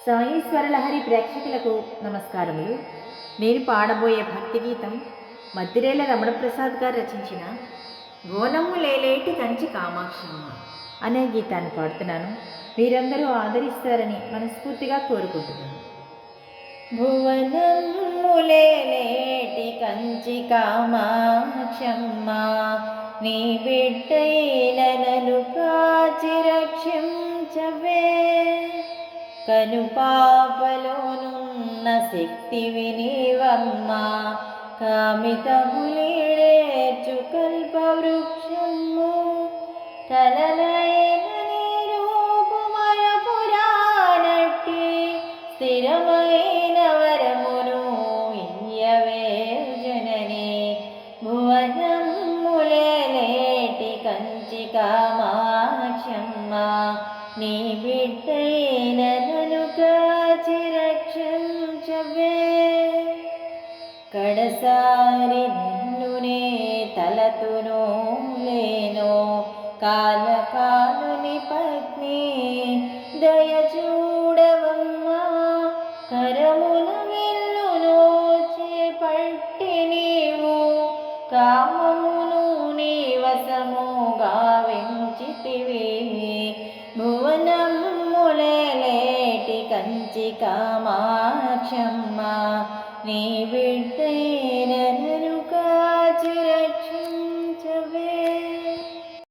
సాయి స్వరలహరి ప్రేక్షకులకు నమస్కారములు. నేను పాడబోయే భక్తి గీతం మద్దిరేల రమణప్రసాద్ గారు రచించిన గోనమ్ము లేలేటి కంచి కామాక్షమ్మ అనే గీతాన్ని పాడుతున్నాను. మీరందరూ ఆదరిస్తారని మనస్ఫూర్తిగా కోరుకుంటున్నాను. భువనమ్ము లేలేటి కంచి కామాక్షమ్మ, నీ బిడ్డైనను కాచి రక్షించవే. కనుపాపలోనున్న శక్తివి నీవమ్మా, కామితములీడేర్చు కల్పవృక్షము. తలనైన నీ రూపుమయ పురాణట్టి, స్థిరమైన వరమును ఇయ్యవే జనని. భువనమ్ము లేలేటి కంచి కామాక్షమ్మ, నీ బిడ్డైన నన్ను కాచి రక్షించవే. కడసారి నిన్నునే తలతునో లేనో, కాలకాలుని పత్ని దయ చూడవమ్మా. కరమున విల్లునో చేపట్టి నీవు, కామమును నీ వశముగా వెంచితివి. భువనమ్ము లేలేటి కంచి కామాక్షమ్మ, నీ బిడ్డ